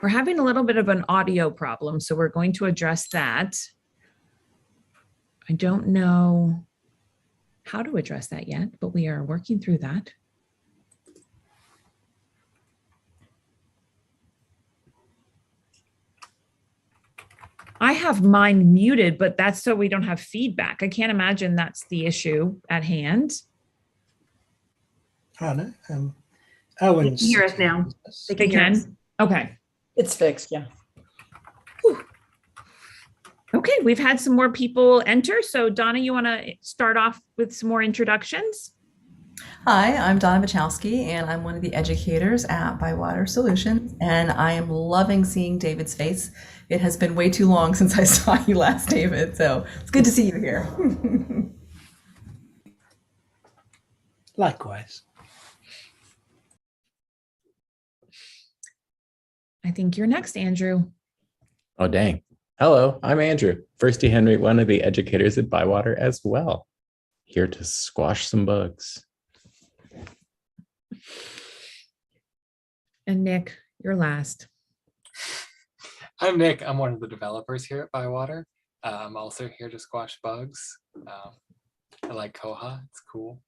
We're having a little bit of an audio problem, so we're going to address that. I don't know how to address that yet, but we are working through that. I have mine muted, but that's so we don't have feedback. I can't imagine that's the issue at hand. Oh, no. They can hear us now. They can? Okay. It's fixed, yeah. Whew. Okay, we've had some more people enter. So Donna, you want to start off with some more introductions? Hi, I'm Donna Michalski, and I'm one of the educators at ByWater Solutions, and I am loving seeing David's face. It has been way too long since I saw you last, David, so it's good to see you here. Likewise. I think you're next, Andrew. Oh, dang. Hello, I'm Andrew, Firsty Henry, one of the educators at ByWater as well. Here to squash some bugs. And Nick, you're last. I'm Nick. I'm one of the developers here at ByWater. I'm also here to squash bugs. I like Koha. It's cool.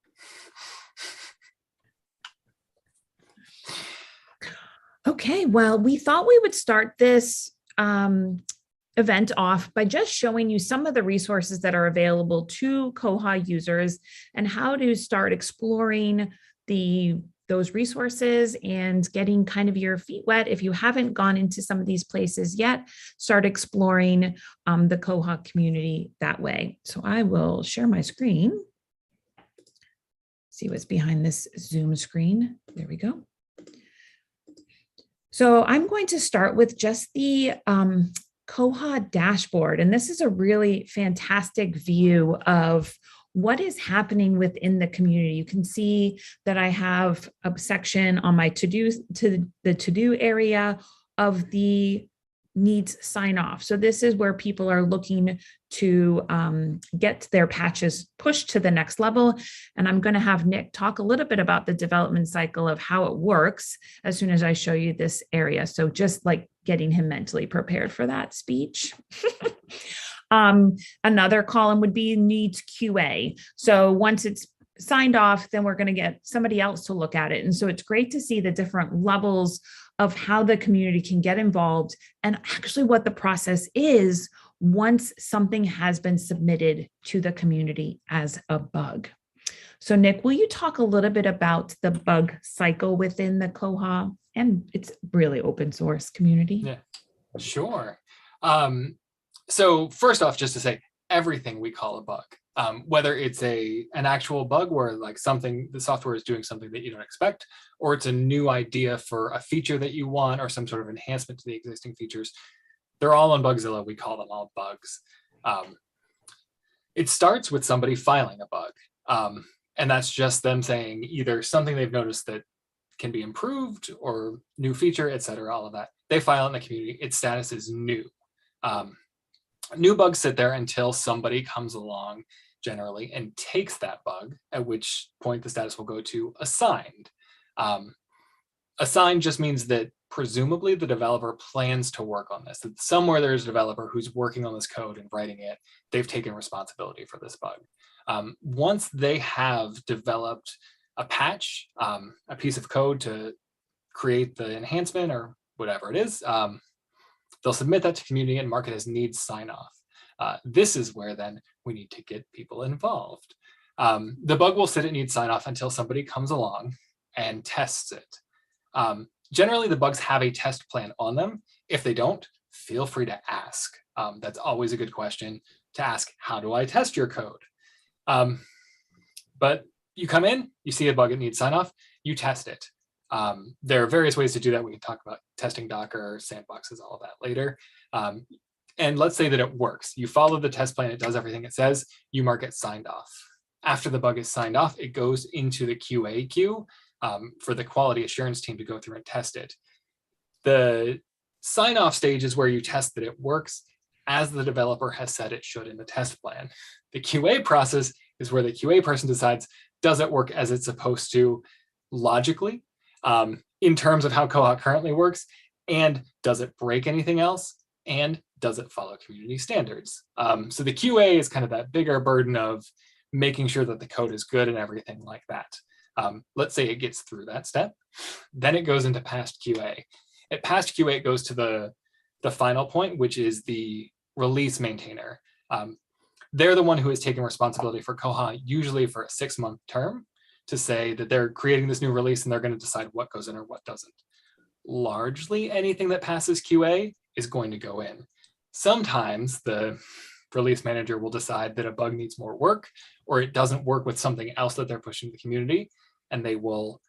Okay, well, we thought we would start this event off by just showing you some of the resources that are available to Koha users and how to start exploring those resources and getting kind of your feet wet. If you haven't gone into some of these places yet, start exploring the Koha community that way. So I will share my screen. See what's behind this Zoom screen. There we go. So I'm going to start with just the Koha dashboard. And this is a really fantastic view of what is happening within the community. You can see that I have a section on my to-do area of the needs sign off. So this is where people are looking to get their patches pushed to the next level. And I'm going to have Nick talk a little bit about the development cycle of how it works as soon as I show you this area. So just like getting him mentally prepared for that speech. Another column would be needs QA. So once it's signed off, then we're going to get somebody else to look at it. And so it's great to see the different levels of how the community can get involved and actually what the process is once something has been submitted to the community as a bug. So Nick, will you talk a little bit about the bug cycle within the Koha and it's really open source community? Yeah, sure. So first off, just to say, everything we call a bug, whether it's an actual bug where like the software is doing something that you don't expect, or it's a new idea for a feature that you want, or some sort of enhancement to the existing features, they're all on Bugzilla. We call them all bugs. It starts with somebody filing a bug. And that's just them saying either something they've noticed that can be improved or new feature, et cetera, all of that. They file in the community. Its status is new. New bugs sit there until somebody comes along generally and takes that bug, at which point the status will go to assigned. Assigned just means that presumably the developer plans to work on this. That somewhere there's a developer who's working on this code and writing it. They've taken responsibility for this bug. Once they have developed a patch, a piece of code to create the enhancement or whatever it is, they'll submit that to community and mark it as needs sign off. This is where then we need to get people involved. The bug will sit at needs sign off until somebody comes along and tests it. Generally, the bugs have a test plan on them. If they don't, feel free to ask. That's always a good question to ask. How do I test your code? But you come in, you see a bug that needs sign off, you test it. There are various ways to do that. We can talk about testing Docker, Sandboxes, all of that later. And let's say that it works. You follow the test plan, it does everything it says, you mark it signed off. After the bug is signed off, it goes into the QA queue for the quality assurance team to go through and test it. The sign off stage is where you test that it works as the developer has said it should in the test plan. The QA process is where the QA person decides, does it work as it's supposed to logically? In terms of how Koha currently works, And does it break anything else? And does it follow community standards? So the QA is kind of that bigger burden of making sure that the code is good and everything like that. Let's say it gets through that step. Then it goes into past QA. At past QA, it goes to the final point, which is the release maintainer. They're the one who is taking responsibility for Koha, usually for a 6-month term, to say that they're creating this new release and they're going to decide what goes in or what doesn't. Largely anything that passes QA is going to go in. Sometimes the release manager will decide that a bug needs more work or it doesn't work with something else that they're pushing to the community, and they will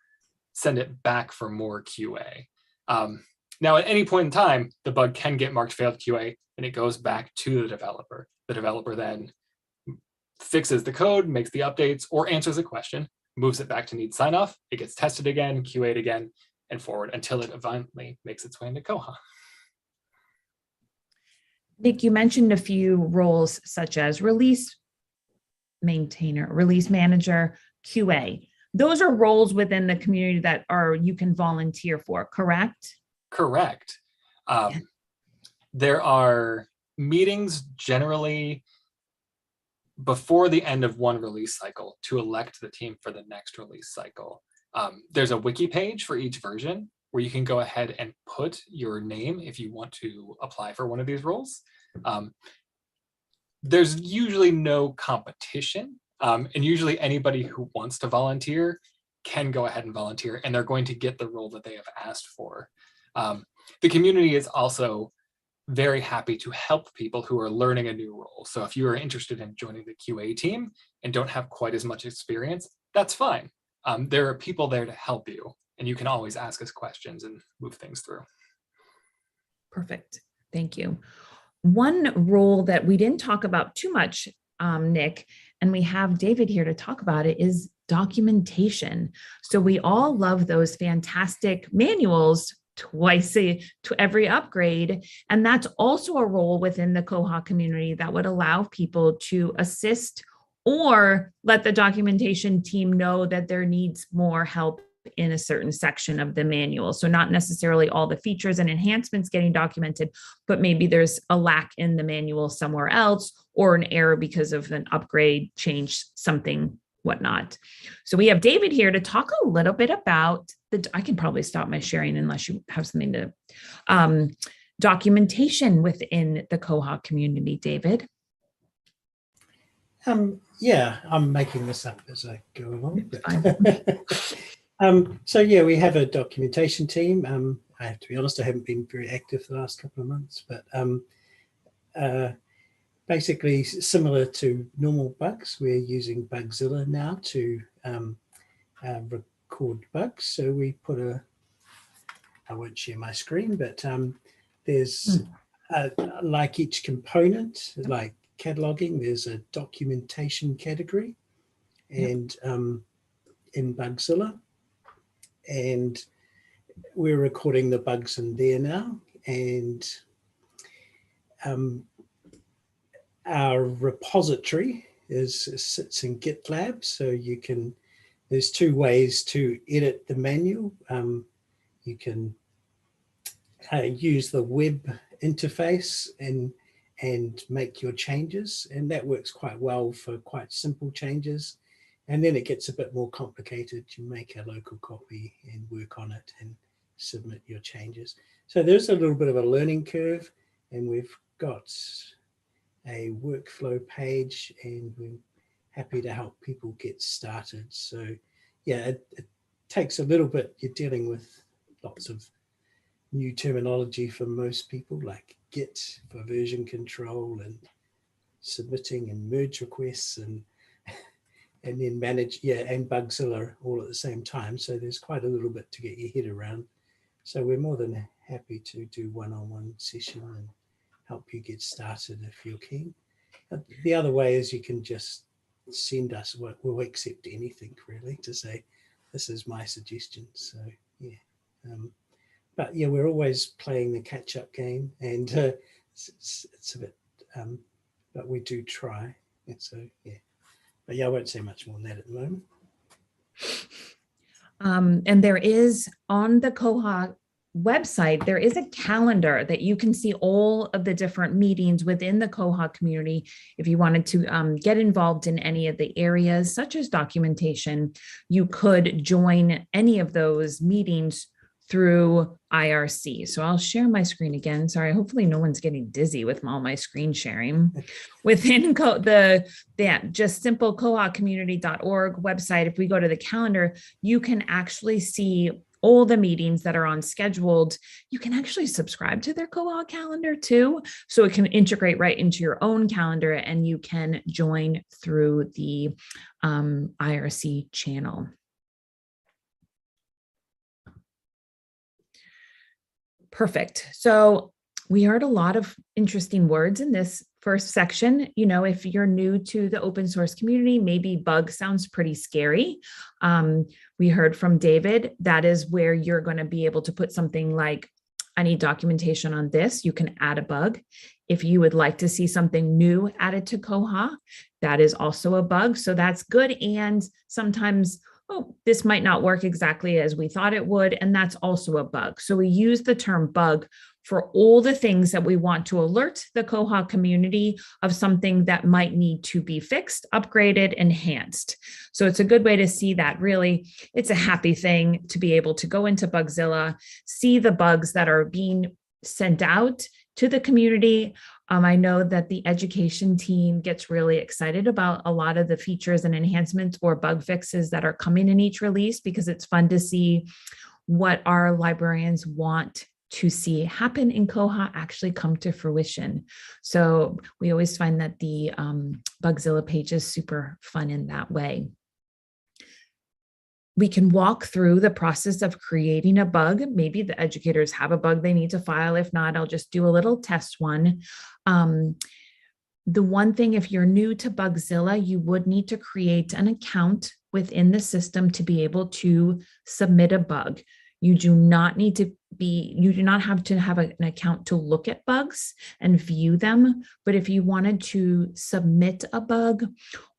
send it back for more QA. Now, at any point in time, the bug can get marked failed QA and it goes back to the developer. The developer then fixes the code, makes the updates, or answers a question, moves it back to need sign off. It gets tested again, QA'd again, and forward until it eventually makes its way into Koha. Nick, you mentioned a few roles such as release maintainer, release manager, QA. Those are roles within the community that you can volunteer for, correct? Correct. There are meetings generally before the end of one release cycle to elect the team for the next release cycle. There's a wiki page for each version where you can go ahead and put your name if you want to apply for one of these roles. There's usually no competition, and usually anybody who wants to volunteer can go ahead and volunteer, and they're going to get the role that they have asked for. The community is also very happy to help people who are learning a new role. So if you are interested in joining the QA team and don't have quite as much experience, that's fine. There are people there to help you, and you can always ask us questions and move things through. Perfect. Thank you. One role that we didn't talk about too much, Nick, and we have David here to talk about it, is documentation. So we all love those fantastic manuals to every upgrade. And that's also a role within the Koha community that would allow people to assist or let the documentation team know that there needs more help in a certain section of the manual. So not necessarily all the features and enhancements getting documented, but maybe there's a lack in the manual somewhere else or an error because of an upgrade, change, something, whatnot. So we have David here to talk a little bit about I can probably stop my sharing unless you have something to documentation within the Koha community, David. Yeah, I'm making this up as I go along. So yeah, we have a documentation team. I have to be honest, I haven't been very active the last couple of months, but basically similar to normal bugs, we're using Bugzilla now to record bugs. So we put I won't share my screen, but there's like each component, like cataloging, there's a documentation category and in Bugzilla, and we're recording the bugs in there now. And our repository sits in GitLab, so you can, there's 2 ways to edit the manual. You can use the web interface and make your changes, and that works quite well for quite simple changes. And then it gets a bit more complicated. You make a local copy and work on it and submit your changes. So there's a little bit of a learning curve, and we've got a workflow page, and we're happy to help people get started. So yeah, it takes a little bit. You're dealing with lots of new terminology for most people, like Git for version control and submitting and merge requests and then manage, and Bugzilla all at the same time. So there's quite a little bit to get your head around. So we're more than happy to do one-on-one session and help you get started if you're keen. The other way is you can just send us, we'll accept anything really, to say, this is my suggestion. So yeah. But yeah, we're always playing the catch-up game, and it's a bit, but we do try. And so yeah, but yeah, I won't say much more than that at the moment. And there is on the Koha website, there is a calendar that you can see all of the different meetings within the Koha community. If you wanted to get involved in any of the areas, such as documentation, you could join any of those meetings through IRC. So I'll share my screen again. Sorry, hopefully no one's getting dizzy with all my screen sharing. Within just simple kohacommunity.org website, if we go to the calendar, you can actually see all the meetings that are on scheduled. You can actually subscribe to their Koha calendar too. So it can integrate right into your own calendar and you can join through the IRC channel. Perfect. So we heard a lot of interesting words in this first section. You know, if you're new to the open source community, maybe bug sounds pretty scary. We heard from David, that is where you're going to be able to put something like, I need documentation on this. You can add a bug. If you would like to see something new added to Koha, that is also a bug. So that's good. And sometimes, oh, this might not work exactly as we thought it would, and that's also a bug. So we use the term bug for all the things that we want to alert the Koha community of something that might need to be fixed, upgraded, enhanced. So it's a good way to see that. Really, it's a happy thing to be able to go into Bugzilla, see the bugs that are being sent out to the community. I know that the education team gets really excited about a lot of the features and enhancements or bug fixes that are coming in each release, because it's fun to see what our librarians want to see happen in Koha actually come to fruition. So we always find that the Bugzilla page is super fun in that way. We can walk through the process of creating a bug. Maybe the educators have a bug they need to file. If not, I'll just do a little test one. The one thing, if you're new to Bugzilla, you would need to create an account within the system to be able to submit a bug. You do not have to have an account to look at bugs and view them. But if you wanted to submit a bug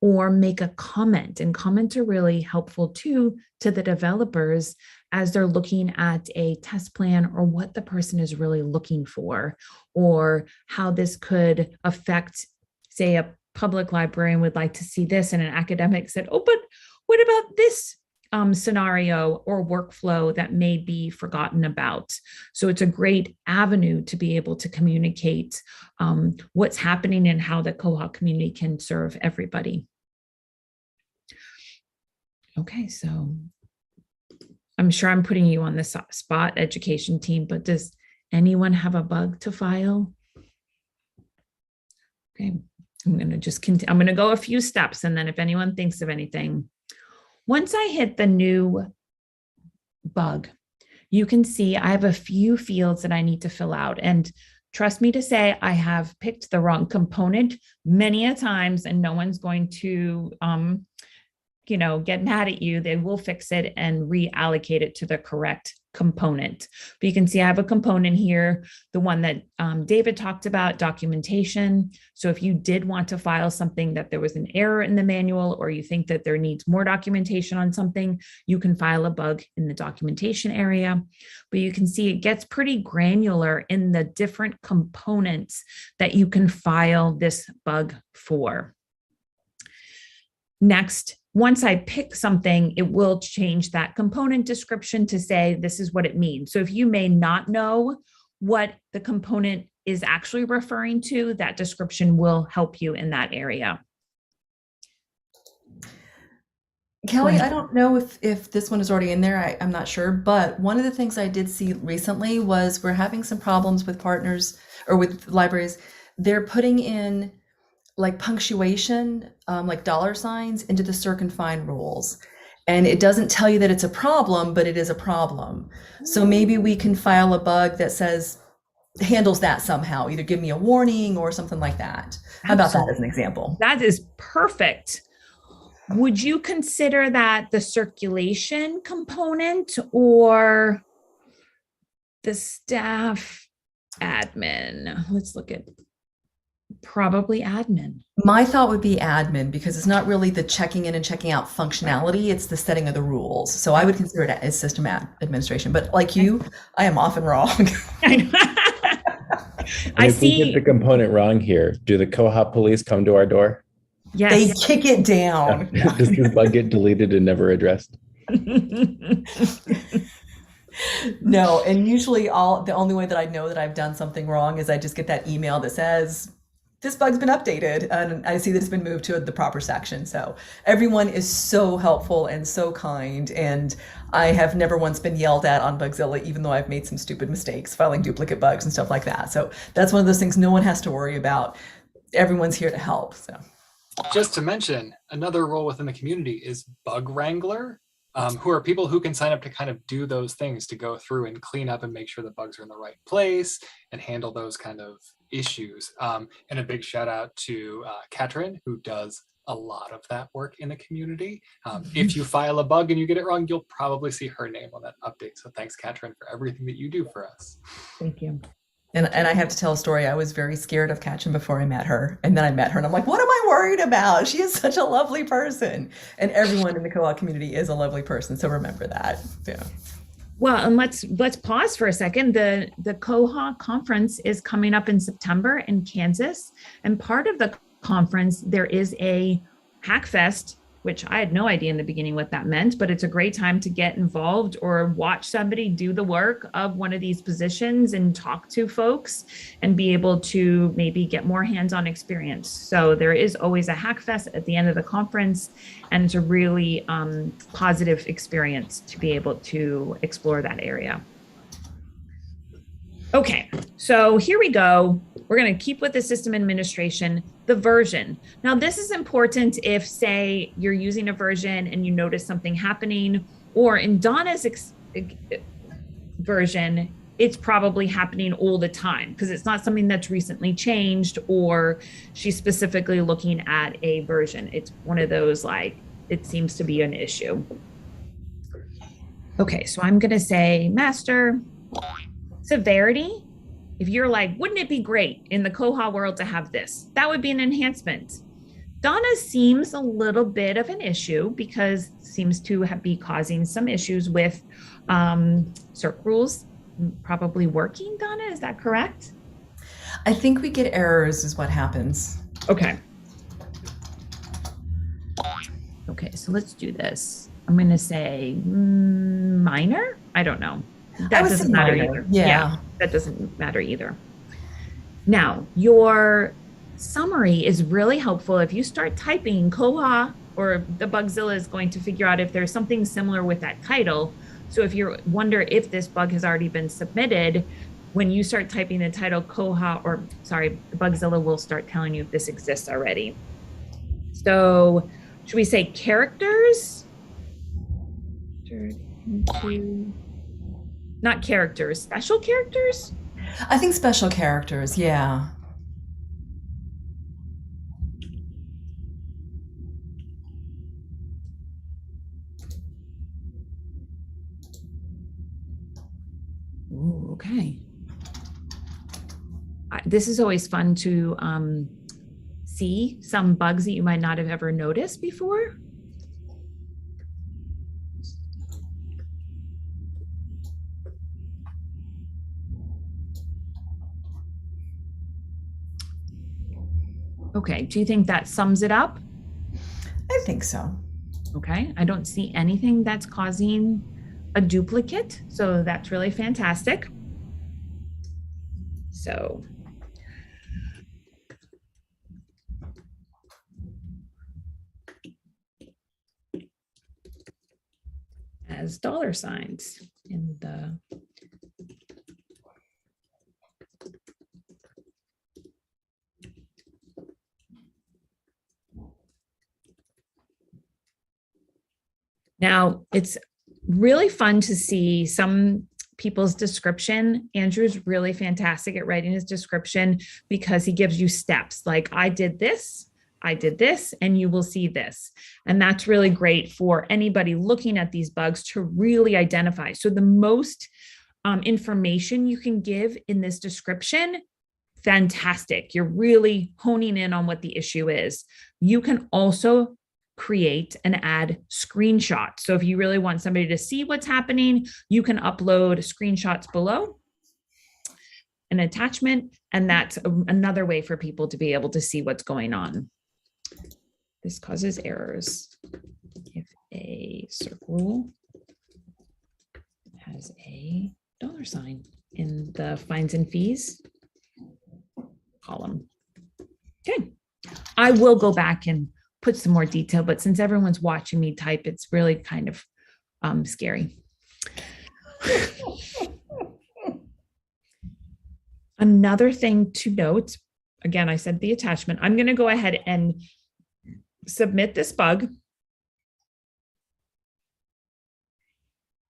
or make a comment, and comments are really helpful too to the developers as they're looking at a test plan or what the person is really looking for, or how this could affect, say, a public librarian would like to see this and an academic said, oh, but what about this scenario or workflow that may be forgotten about? So it's a great avenue to be able to communicate what's happening and how the Koha community can serve everybody. Okay, so I'm sure I'm putting you on the spot, education team, but does anyone have a bug to file? Okay, I'm going to just continue. I'm going to go a few steps, and then if anyone thinks of anything. Once I hit the new bug, you can see I have a few fields that I need to fill out. And trust me to say, I have picked the wrong component many a times, and no one's going to, get mad at you. They will fix it and reallocate it to the correct component. But you can see I have a component here, the one that David talked about, documentation. So if you did want to file something that there was an error in the manual, or you think that there needs more documentation on something, you can file a bug in the documentation area. But you can see it gets pretty granular in the different components that you can file this bug for. Next, once I pick something, it will change that component description to say, this is what it means. So if you may not know what the component is actually referring to, that description will help you in that area. Kelly, I don't know if this one is already in there. I'm not sure. But one of the things I did see recently was we're having some problems with partners or with libraries. They're putting in like punctuation, like dollar signs into the circ and find rules. And it doesn't tell you that it's a problem, but it is a problem. So maybe we can file a bug that says, handles that somehow, either give me a warning or something like that. How about that as an example? That is perfect. Would you consider that the circulation component or the staff admin? Let's look at Probably admin. My thought would be admin because it's not really the checking in and checking out functionality, it's the setting of the rules. So I would consider it as system administration. But like you, I am often wrong. I If we see. get the component wrong here, do the Koha police come to our door? Yes. They kick it down. Does this bug get deleted and never addressed? No, and usually the only way that I know that I've done something wrong is I just get that email that says this bug's been updated and I see that it's been moved to the proper section. So everyone is so helpful and so kind, and I have never once been yelled at on Bugzilla, even though I've made some stupid mistakes filing duplicate bugs and stuff like that. So that's one of those things no one has to worry about. Everyone's here to help. So just to mention, another role within the community is Bug Wrangler, who are people who can sign up to kind of do those things, to go through and clean up and make sure the bugs are in the right place and handle those kind of issues. And a big shout out to Katrin, who does a lot of that work in the community. If you file a bug and you get it wrong, you'll probably see her name on that update. So thanks, Katrin, for everything that you do for us. Thank you. And I have to tell a story. I was very scared of Katrin before I met her. And then I met her and I'm like, what am I worried about? She is such a lovely person. And everyone in the Koha community is a lovely person. So remember that. Yeah. Well, and let's pause for a second. The Koha conference is coming up in September in Kansas. And part of the conference, there is a Hackfest, which I had no idea in the beginning what that meant, but it's a great time to get involved or watch somebody do the work of one of these positions and talk to folks and be able to maybe get more hands-on experience. So there is always a Hackfest at the end of the conference, and it's a really positive experience to be able to explore that area. Okay, so here we go. We're going to keep with the system administration, the version. Now, this is important if, say, you're using a version and you notice something happening, or in Donna's version, it's probably happening all the time because it's not something that's recently changed, or she's specifically looking at a version. It's one of those, like, it seems to be an issue. Okay, so I'm going to say master. Severity, if you're like, wouldn't it be great in the Koha world to have this? That would be an enhancement. Donna seems a little bit of an issue because it seems to be causing some issues with circ rules probably working. Donna, is that correct? I think we get errors is what happens. Okay. Okay, so let's do this. I'm going to say minor. I don't know. That doesn't matter either. Yeah, that doesn't matter either. Now, your summary is really helpful. If you start typing Koha, or the Bugzilla is going to figure out if there's something similar with that title. So if you wonder if this bug has already been submitted, when you start typing the title Koha, or sorry, the Bugzilla will start telling you if this exists already. So should we say characters? Not characters, special characters? I think special characters, yeah. Ooh, okay. This is always fun to see some bugs that you might not have ever noticed before. Okay, do you think that sums it up? I think so. Okay, I don't see anything that's causing a duplicate, so that's really fantastic. So as dollar signs in the now, it's really fun to see some people's description. Andrew's really fantastic at writing his description because he gives you steps like I did this, and you will see this. And that's really great for anybody looking at these bugs to really identify. So the most information you can give in this description fantastic. You're really honing in on what the issue is. You can also create and add screenshots. So if you really want somebody to see what's happening, you can upload screenshots below, an attachment, and that's another way for people to be able to see what's going on. This causes errors. If a circle has a $sign in the fines and fees column. Okay, I will go back and put some more detail, but since everyone's watching me type, it's really kind of scary. Another thing to note, again, I said the attachment, I'm going to go ahead and submit this bug.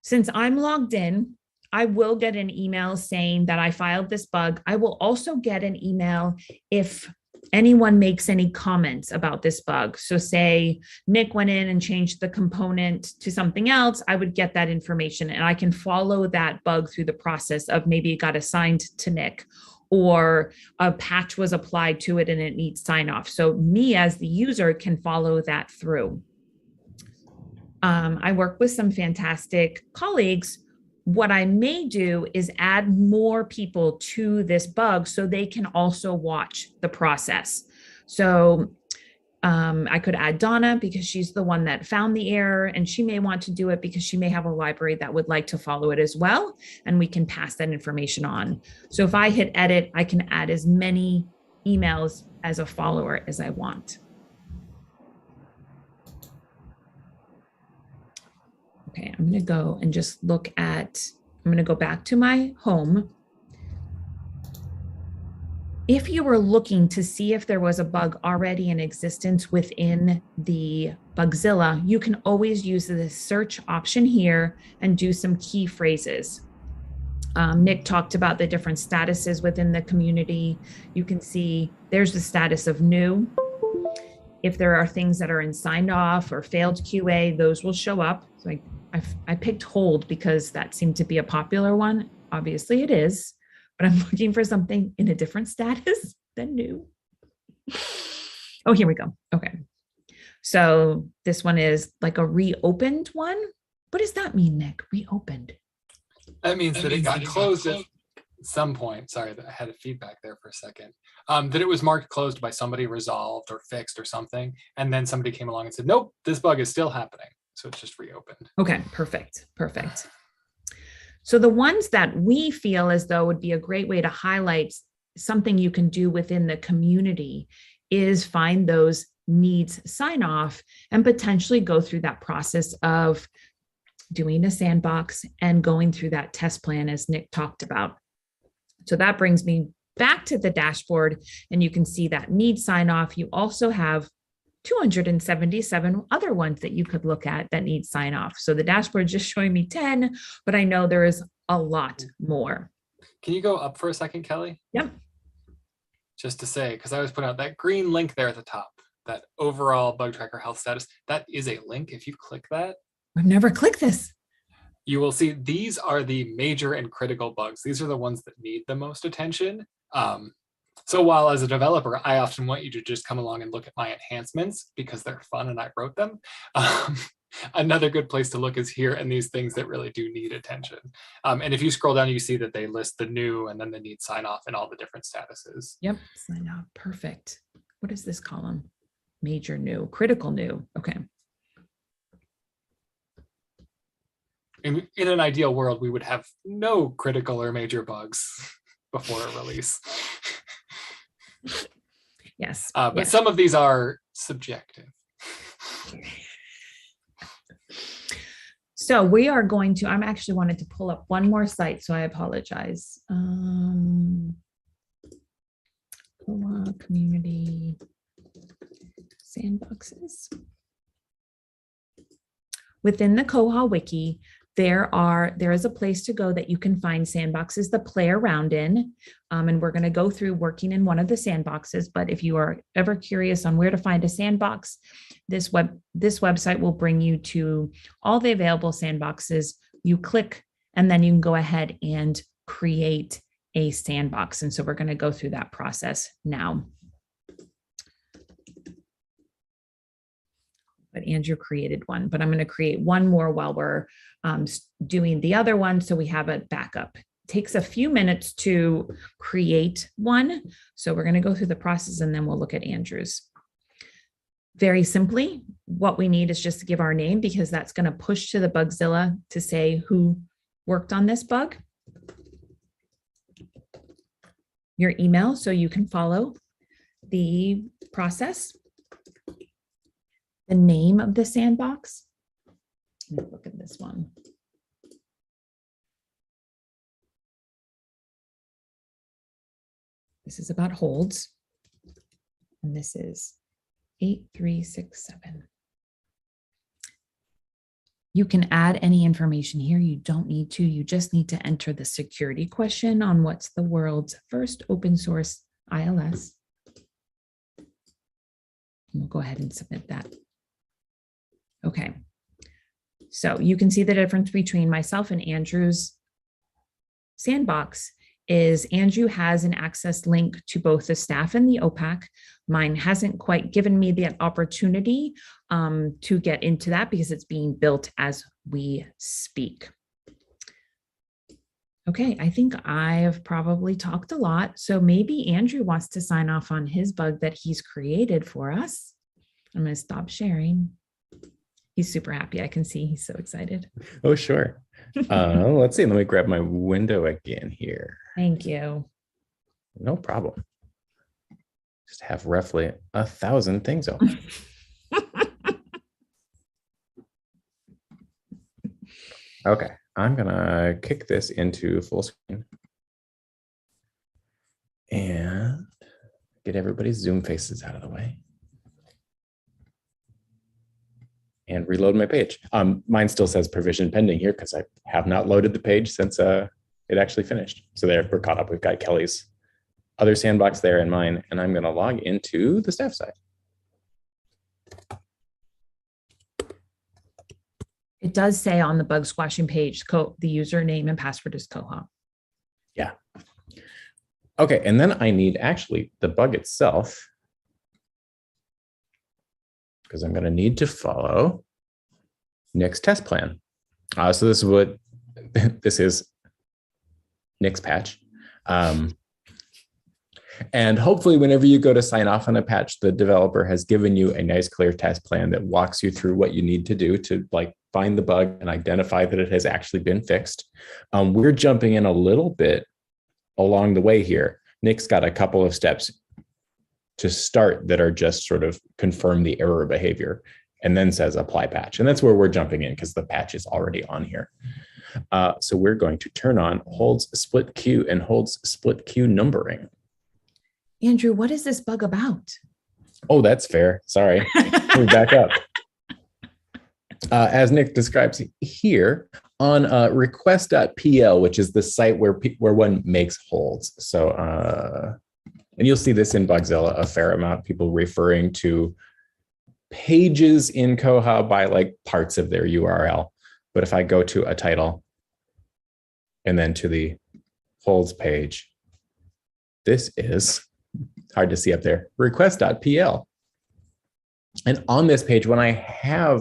Since I'm logged in, I will get an email saying that I filed this bug. I will also get an email if anyone makes any comments about this bug. So say Nick went in and changed the component to something else, I would get that information and I can follow that bug through the process of maybe it got assigned to Nick or a patch was applied to it and it needs sign off. So me as the user can follow that through. I work with some fantastic colleagues. What I may do is add more people to this bug so they can also watch the process. So I could add Donna because she's the one that found the error and she may want to do it because she may have a library that would like to follow it as well. And we can pass that information on. So if I hit edit, I can add as many emails as a follower as I want. Okay, I'm going to go and just look at, I'm going to go back to my home. If you were looking to see if there was a bug already in existence within the Bugzilla, you can always use the search option here and do some key phrases. Nick talked about the different statuses within the community. You can see there's the status of new. If there are things that are in signed off or failed QA, those will show up. So I picked hold because that seemed to be a popular one. Obviously it is, but I'm looking for something in a different status than new. Oh, here we go. Okay. So this one is like a reopened one. What does that mean, Nick? Reopened? That means that it got closed at some point. Sorry, I had a feedback there for a second. That it was marked closed by somebody, resolved or fixed or something. And then somebody came along and said, nope, this bug is still happening. So it's just reopened. Okay, perfect, perfect. So the ones that we feel as though would be a great way to highlight something you can do within the community is find those needs sign off and potentially go through that process of doing a sandbox and going through that test plan as Nick talked about. So that brings me back to the dashboard and you can see that need sign off. You also have 277 other ones that you could look at that need sign off. So the dashboard is just showing me 10, but I know there is a lot more. Can you go up for a second, Kelly? Yep. Just to say, because I was putting out that green link there at the top, that overall bug tracker health status, that is a link. If you click that, I've never clicked this. You will see these are the major and critical bugs. These are the ones that need the most attention. So while as a developer, I often want you to just come along and look at my enhancements because they're fun and I wrote them. Another good place to look is here and these things that really do need attention. And if you scroll down, you see that they list the new and then the need sign off and all the different statuses. Yep, sign off, perfect. What is this column? Major new, critical new, okay. In an ideal world, we would have no critical or major bugs before a release. Yes. But yes. some of these are subjective. So we are going to, I'm actually wanted to pull up one more site, so I apologize. Koha community sandboxes. Within the Koha wiki, there is a place to go that you can find sandboxes to play around in. And we're going to go through working in one of the sandboxes. But if you are ever curious on where to find a sandbox, this website will bring you to all the available sandboxes. You click, and then you can go ahead and create a sandbox. And so we're going to go through that process now. But Andrew created one, but I'm going to create one more while we're doing the other one, so we have a backup. It takes a few minutes to create one. So we're going to go through the process and then we'll look at Andrew's. Very simply, what we need is just to give our name, because that's going to push to the Bugzilla to say who worked on this bug. Your email, so you can follow the process. The name of the sandbox. Let me look at this one. This is about holds. And this is 8367. You can add any information here. You don't need to. You just need to enter the security question on what's the world's first open source ILS. And we'll go ahead and submit that. Okay, so you can see the difference between myself and Andrew's sandbox is Andrew has an access link to both the staff and the OPAC. Mine hasn't quite given me the opportunity to get into that because it's being built as we speak. Okay, I think I've probably talked a lot. So maybe Andrew wants to sign off on his bug that he's created for us. I'm going to stop sharing. He's super happy. I can see he's so excited. Oh, sure. Let's see. Let me grab my window again here. Thank you. No problem. Just have roughly 1,000 things open. Okay, I'm gonna kick this into full screen and get everybody's Zoom faces out of the way. And reload my page. Mine still says provision pending here because I have not loaded the page since it actually finished. So there, we're caught up. We've got Kelly's other sandbox there and mine, and I'm going to log into the staff side. It does say on the bug squashing page, the username and password is Koha. Yeah. Okay, and then I need actually the bug itself, because I'm going to need to follow Nick's test plan. So this is what this is, Nick's patch. And hopefully whenever you go to sign off on a patch, the developer has given you a nice clear test plan that walks you through what you need to do to like find the bug and identify that it has actually been fixed. We're jumping in a little bit along the way here. Nick's got a couple of steps to start that are just sort of confirm the error behavior and then says apply patch. And that's where we're jumping in because the patch is already on here. So we're going to turn on holds split queue and holds split queue numbering. Andrew, what is this bug about? Oh, that's fair. Sorry. Let me back up. As Nick describes here on request.pl, which is the site where one makes holds. So, and you'll see this in Bugzilla a fair amount, people referring to pages in Koha by like parts of their URL. But if I go to a title and then to the holds page, this is hard to see up there, request.pl. And on this page, when I have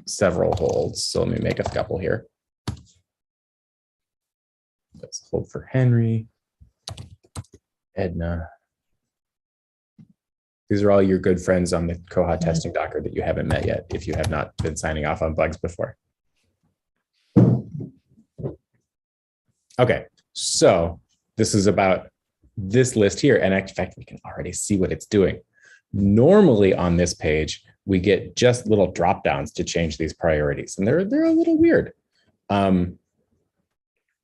several holds, so let me make a couple here. Let's hold for Henry, Edna. These are all your good friends on the Koha testing Docker that you haven't met yet, if you have not been signing off on bugs before. Okay, so this is about this list here. And in fact, we can already see what it's doing. Normally on this page, we get just little drop downs to change these priorities. And they're a little weird. And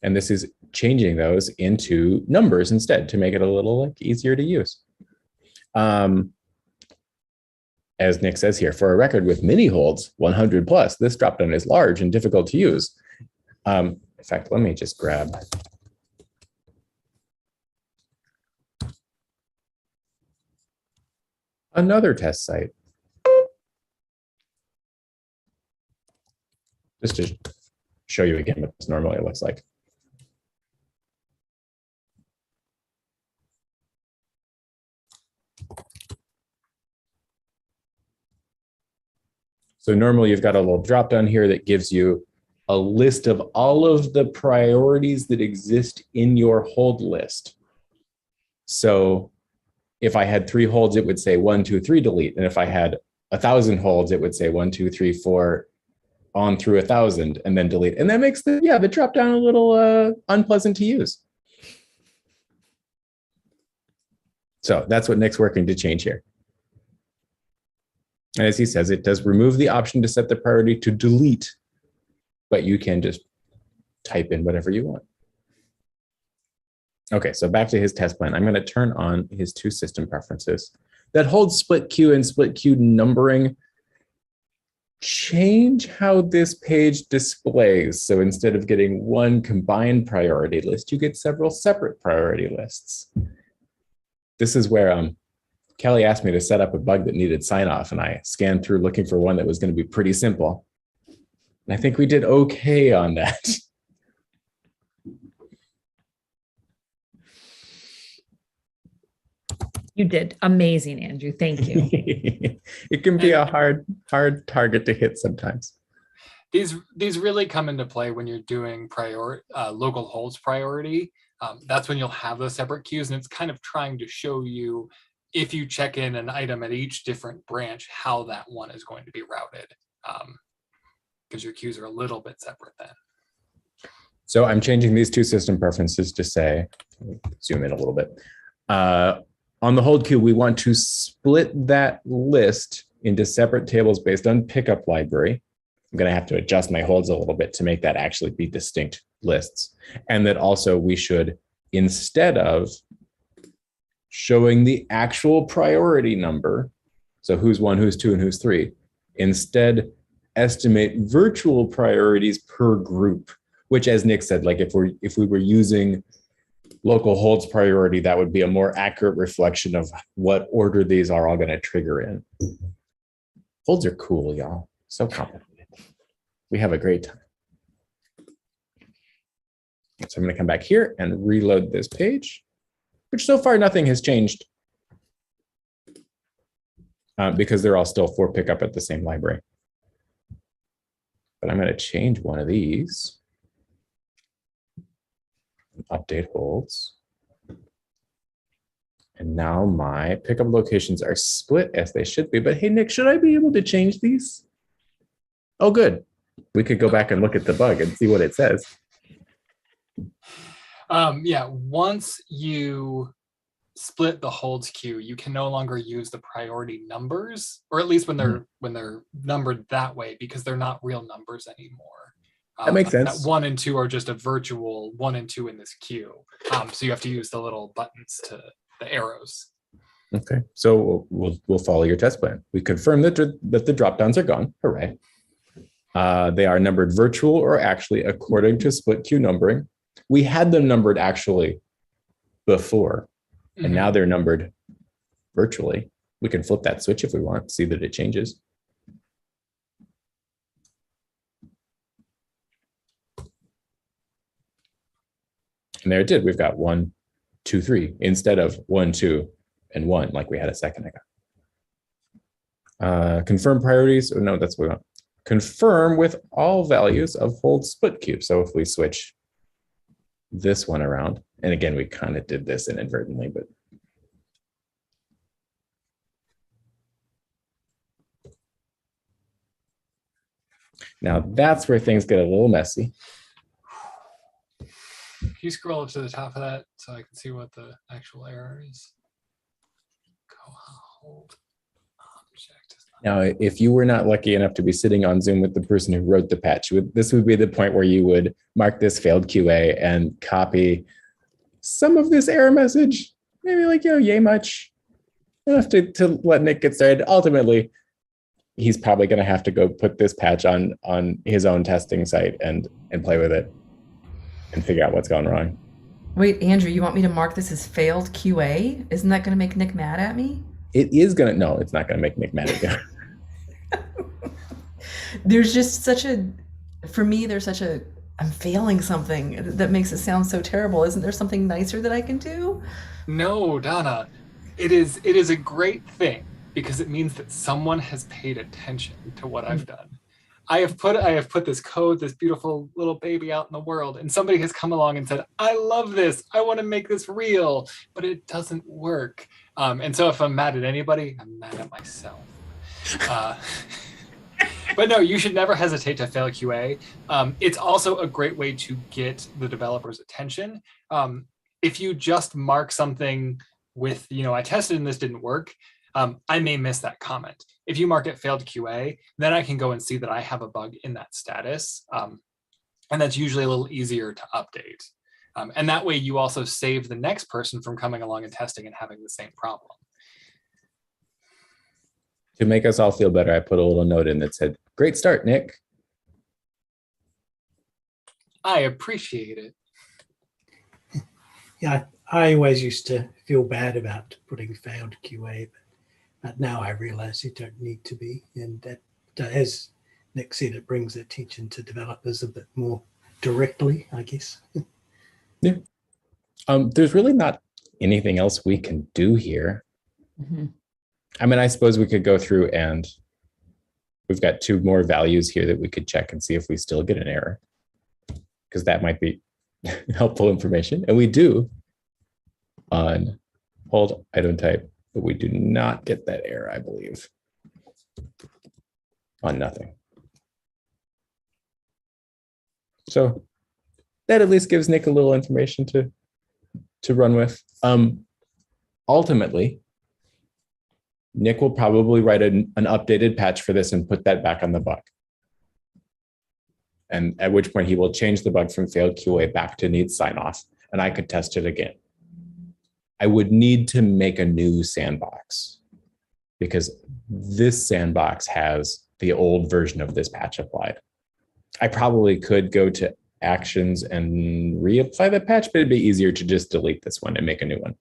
this is changing those into numbers instead to make it a little like easier to use. As Nick says here, for a record with many holds, 100 plus, this dropdown is large and difficult to use. In fact, let me just grab another test site. Just to show you again what this normally looks like. So normally you've got a little drop down here that gives you a list of all of the priorities that exist in your hold list. So if I had 3 holds, it would say 1, 2, 3, delete. And if I had 1,000 holds, it would say 1, 2, 3, 4, on through 1,000, and then delete. And that makes the drop down a little unpleasant to use. So that's what Nick's working to change here. And as he says, it does remove the option to set the priority to delete, but you can just type in whatever you want. Okay, so back to his test plan. I'm going to turn on his 2 system preferences that hold split queue and split queue numbering. Change how this page displays. So instead of getting one combined priority list, you get several separate priority lists. This is where Kelly asked me to set up a bug that needed sign off, and I scanned through looking for one that was going to be pretty simple. And I think we did okay on that. You did amazing, Andrew. Thank you. It can be a hard target to hit sometimes. These really come into play when you're doing local holds priority. That's when you'll have those separate queues, and it's kind of trying to show you, if you check in an item at each different branch, how that one is going to be routed, because your queues are a little bit separate then. So I'm changing these 2 system preferences to say, zoom in a little bit. On the hold queue, we want to split that list into separate tables based on pickup library. I'm going to have to adjust my holds a little bit to make that actually be distinct lists. And that also we should, instead of showing the actual priority number, so who's 1, who's 2, and who's 3, instead estimate virtual priorities per group, which, as Nick said, like if we were using local holds priority, that would be a more accurate reflection of what order these are all going to trigger in. Holds are cool, y'all. So complicated. We have a great time. So I'm going to come back here and reload this page, which so far nothing has changed because they're all still for pickup at the same library. But I'm going to change one of these. Update holds. And now my pickup locations are split as they should be. But hey, Nick, should I be able to change these? Oh, good. We could go back and look at the bug and see what it says. Yeah, once you split the holds queue, you can no longer use the priority numbers, or at least when they're numbered that way, because they're not real numbers anymore. That makes sense. 1 and 2 are just a virtual 1 and 2 in this queue. So you have to use the little buttons to the arrows. Okay, so we'll follow your test plan. We confirm that the drop downs are gone. Hooray! They are numbered virtual or actually according to split queue numbering. We had them numbered actually before, and now they're numbered virtually. We can flip that switch if we want, see that it changes. And there it did. We've got 1, 2, 3 instead of 1, 2, and 1 like we had a second ago. Confirm priorities. Oh, no, that's what we want. Confirm with all values of hold split queue. So if we switch this one around, and again, we kind of did this inadvertently, but now that's where things get a little messy. Can you scroll up to the top of that so I can see what the actual error is? Koha hold object. Now, if you were not lucky enough to be sitting on Zoom with the person who wrote the patch, this would be the point where you would mark this failed QA and copy some of this error message, maybe like, yay much, enough to let Nick get started. Ultimately, he's probably going to have to go put this patch on his own testing site and play with it and figure out what's going wrong. Wait, Andrew, you want me to mark this as failed QA? Isn't that going to make Nick mad at me? It is going to, no, it's not going to make Nick mad at you. There's just for me, there's such a, I'm failing something that makes it sound so terrible. Isn't there something nicer that I can do? No, Donna, it is a great thing because it means that someone has paid attention to what I've done. I have put this code, this beautiful little baby out in the world, and somebody has come along and said, I love this. I want to make this real, but it doesn't work. And so if I'm mad at anybody, I'm mad at myself. But no, you should never hesitate to fail QA. It's also a great way to get the developer's attention. If you just mark something with, I tested and this didn't work, I may miss that comment. If you mark it failed QA, then I can go and see that I have a bug in that status. And that's usually a little easier to update. And that way you also save the next person from coming along and testing and having the same problem. To make us all feel better, I put a little note in that said, great start, Nick. I appreciate it. Yeah, I always used to feel bad about putting failed QA, but now I realize you don't need to be. And that, as Nick said, it brings attention to developers a bit more directly, I guess. Yeah. There's really not anything else we can do here. Mm-hmm. I mean, I suppose we could go through and we've got 2 more values here that we could check and see if we still get an error, because that might be helpful information. And we do on hold item type, but we do not get that error, I believe, on nothing. So that at least gives Nick a little information to run with. Ultimately, Nick will probably write an updated patch for this and put that back on the bug. And at which point he will change the bug from failed QA back to needs sign off, and I could test it again. I would need to make a new sandbox because this sandbox has the old version of this patch applied. I probably could go to actions and reapply the patch, but it'd be easier to just delete this one and make a new one.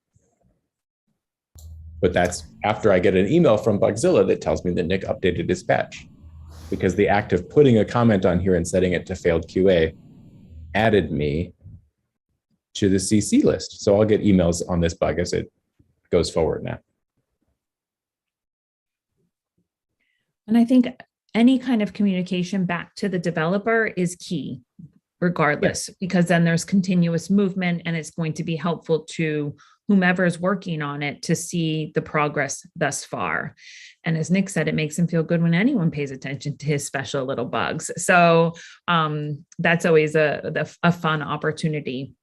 But that's after I get an email from Bugzilla that tells me that Nick updated his patch, because the act of putting a comment on here and setting it to failed QA added me to the CC list. So I'll get emails on this bug as it goes forward now. And I think any kind of communication back to the developer is key, regardless, because then there's continuous movement and it's going to be helpful to whomever is working on it to see the progress thus far. And as Nick said, it makes him feel good when anyone pays attention to his special little bugs. So that's always a fun opportunity.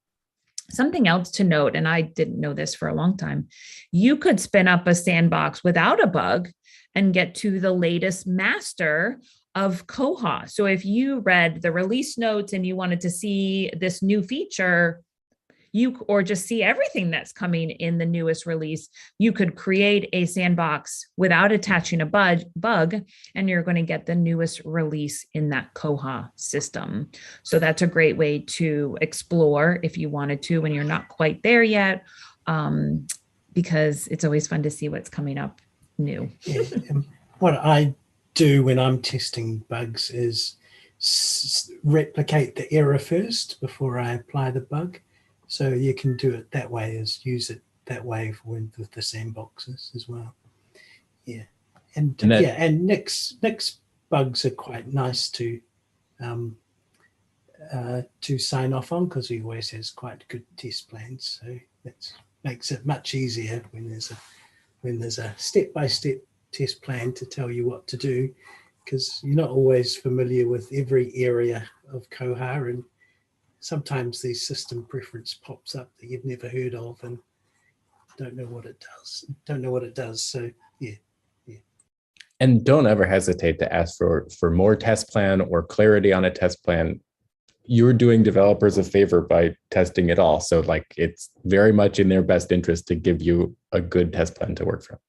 Something else to note, and I didn't know this for a long time, you could spin up a sandbox without a bug and get to the latest master of Koha. So if you read the release notes and you wanted to see this new feature, or just see everything that's coming in the newest release, you could create a sandbox without attaching a bug, and you're going to get the newest release in that Koha system. So that's a great way to explore if you wanted to when you're not quite there yet, because it's always fun to see what's coming up new. Yeah. What I do when I'm testing bugs is replicate the error first before I apply the bug. So you can do it that way, is use it that way with the sandboxes as well. Yeah, and Nick's bugs are quite nice to sign off on, because he always has quite good test plans. So that makes it much easier when there's a step-by-step test plan to tell you what to do, because you're not always familiar with every area of Koha, and sometimes the system preference pops up that you've never heard of and don't know what it does. So yeah. And don't ever hesitate to ask for more test plan or clarity on a test plan. You're doing developers a favor by testing it all. So it's very much in their best interest to give you a good test plan to work from.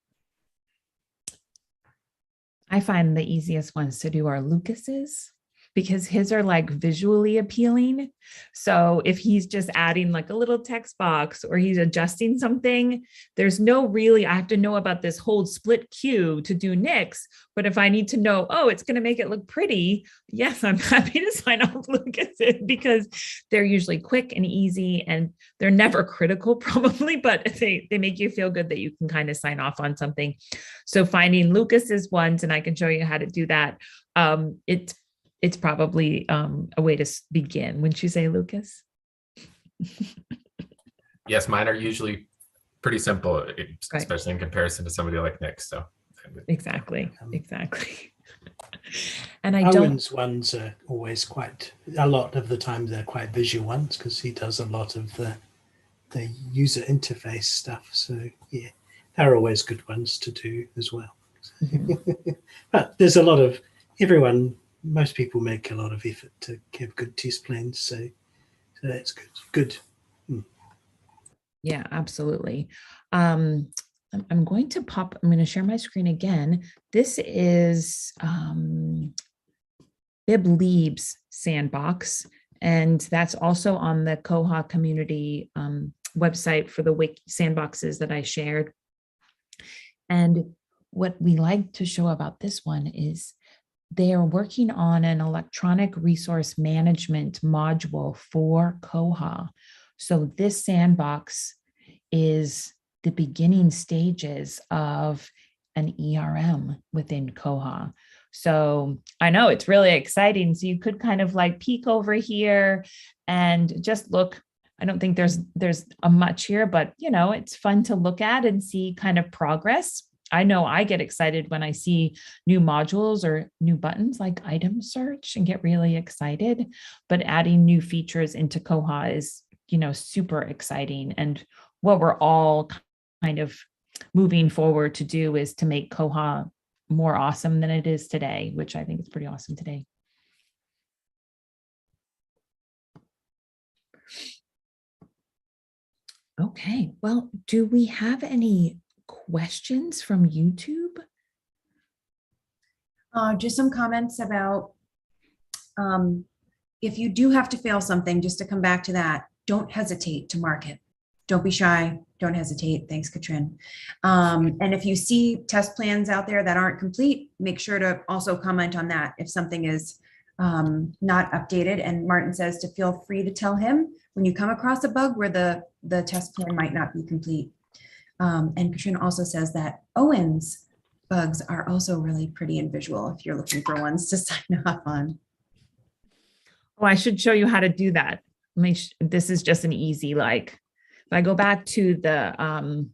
I find the easiest ones to do are Lucas's. because his are like visually appealing. So if he's just adding like a little text box or he's adjusting something, there's no really, I have to know about this whole split queue to do Nick's. But if I need to know, oh, it's going to make it look pretty, yes, I'm happy to sign off Lucas's, because they're usually quick and easy and they're never critical probably, but they make you feel good that you can kind of sign off on something. So finding Lucas's ones, and I can show you how to do that. It's probably a way to begin. Wouldn't you say, Lucas? Yes, mine are usually pretty simple, especially right. in comparison to somebody like Nick. So exactly. And Owen's ones are always a lot of the time they're quite visual ones, because he does a lot of the user interface stuff. So yeah, they're always good ones to do as well. Mm-hmm. But there's most people make a lot of effort to have good test plans. So that's good. Yeah, absolutely. I'm going to share my screen again. This is Bib Lieb's Sandbox, and that's also on the Koha community website for the wiki sandboxes that I shared. And what we like to show about this one is they are working on an electronic resource management module for Koha. So this sandbox is the beginning stages of an ERM within Koha. So I know it's really exciting. So you could kind of like peek over here and just look. I don't think there's a much here, but it's fun to look at and see kind of progress. I know I get excited when I see new modules or new buttons like item search and get really excited, but adding new features into Koha is, super exciting. And what we're all kind of moving forward to do is to make Koha more awesome than it is today, which I think is pretty awesome today. Okay, well, do we have any questions from YouTube? Just some comments about if you do have to fail something, just to come back to that, don't hesitate to mark it. Don't be shy. Don't hesitate. Thanks, Katrin. And if you see test plans out there that aren't complete, make sure to also comment on that if something is not updated. And Martin says to feel free to tell him when you come across a bug where the test plan might not be complete. And Katrin also says that Owen's bugs are also really pretty and visual if you're looking for ones to sign off on. Oh, I should show you how to do that. This is just an easy, if I go back to the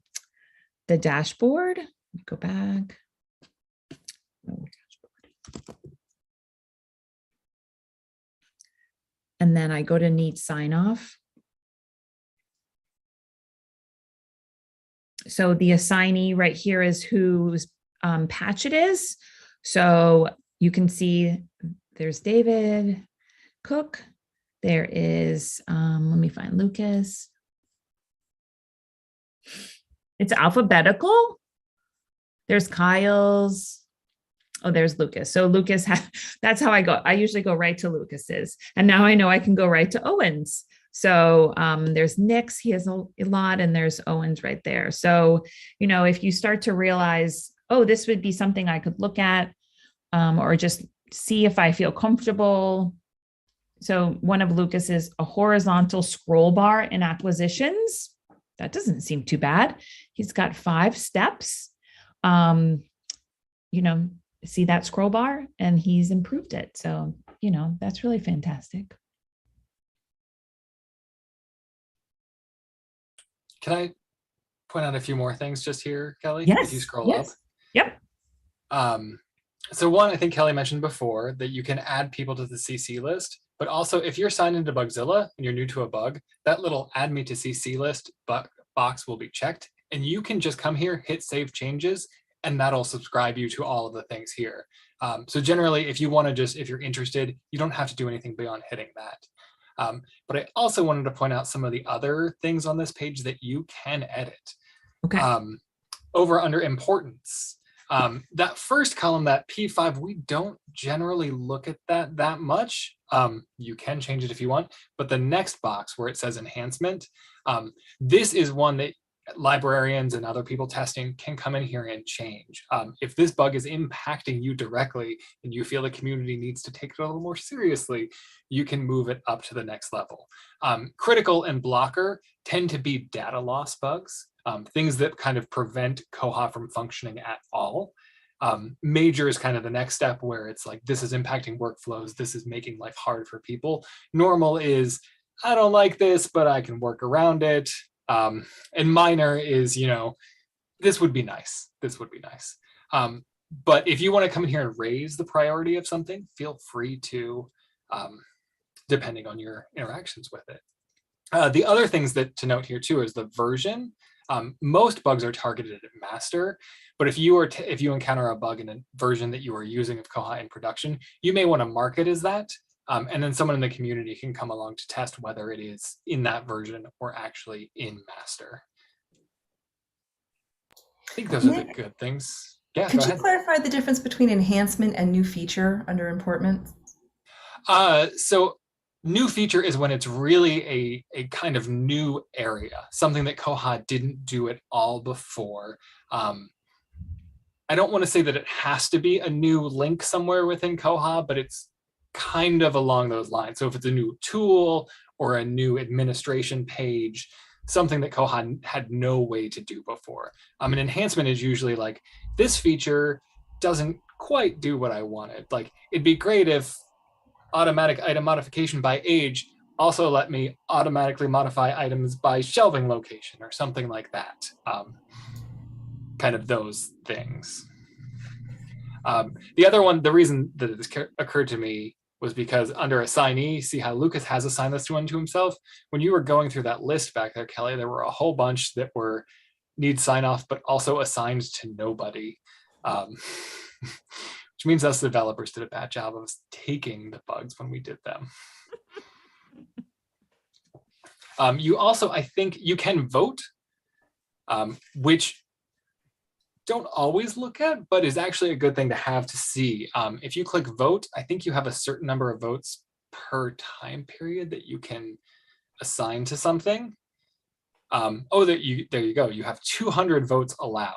dashboard, go back. And then I go to need sign off. So the assignee right here is whose patch it is. So you can see there's David Cook. There is, let me find Lucas. It's alphabetical. There's Kyle's. Oh, there's Lucas. So Lucas, that's how I go. I usually go right to Lucas's. And now I know I can go right to Owen's. So there's Nick's, he has a lot, and there's Owen's right there. So, if you start to realize, oh, this would be something I could look at or just see if I feel comfortable. So one of Lucas is a horizontal scroll bar in acquisitions. That doesn't seem too bad. He's got 5 steps. See that scroll bar, and he's improved it. So, that's really fantastic. Can I point out a few more things just here, Kelly? Yes. If you scroll up. Yep. So one, I think Kelly mentioned before that you can add people to the CC list, but also if you're signed into Bugzilla and you're new to a bug, that little add me to CC list box will be checked, and you can just come here, hit save changes, and that'll subscribe you to all of the things here. So generally, if you want to if you're interested, you don't have to do anything beyond hitting that. But I also wanted to point out some of the other things on this page that you can edit. Okay. Over under importance, That first column, that P5, we don't generally look at that much. You can change it if you want, but the next box where it says enhancement, this is one that librarians and other people testing can come in here and change. If this bug is impacting you directly and you feel the community needs to take it a little more seriously, you can move it up to the next level. Critical and blocker tend to be data loss bugs, things that kind of prevent Koha from functioning at all. Major is kind of the next step where it's like, this is impacting workflows, this is making life hard for people. Normal is, I don't like this, but I can work around it. And minor is, you know, this would be nice. This would be nice. But if you want to come in here and raise the priority of something, feel free to, depending on your interactions with it. The other things that to note here too is the version. Most bugs are targeted at master, but if you encounter a bug in a version that you are using of Koha in production, you may want to mark it as that. And then someone in the community can come along to test whether it is in that version or actually in master. I think those are the good things. Yeah, Could you clarify the difference between enhancement and new feature under important? So new feature is when it's really a kind of new area, something that Koha didn't do at all before. I don't want to say that it has to be a new link somewhere within Koha, but it's kind of along those lines. So if it's a new tool or a new administration page, something that Koha had no way to do before. An enhancement is usually like, this feature doesn't quite do what I wanted. Like, it'd be great if automatic item modification by age also let me automatically modify items by shelving location or something like that. Kind of those things. The other one, the reason that this occurred to me was because under assignee, see how Lucas has assigned this one to himself? When you were going through that list back there, Kelly, there were a whole bunch that were need sign off, but also assigned to nobody. Which means us developers did a bad job of taking the bugs when we did them. You also, I think you can vote, which don't always look at, but is actually a good thing to have to see. If you click vote, I think you have a certain number of votes per time period that you can assign to something. There you go. You have 200 votes allowed.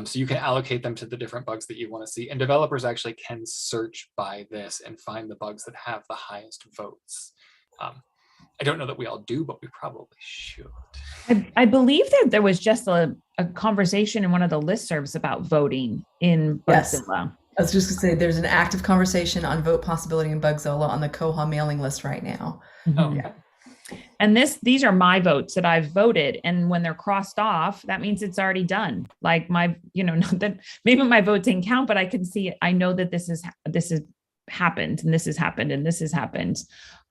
So you can allocate them to the different bugs that you want to see. And developers actually can search by this and find the bugs that have the highest votes. I don't know that we all do, but we probably should. I believe that there was just a conversation in one of the listservs about voting in Bugzilla. I was just going to say there's an active conversation on vote possibility in Bugzilla on the Koha mailing list right now. Oh, yeah. And these are my votes that I've voted. And when they're crossed off, that means it's already done. Like my, not that maybe my vote didn't count, but I can see it. I know that this is happened and this has happened and this has happened.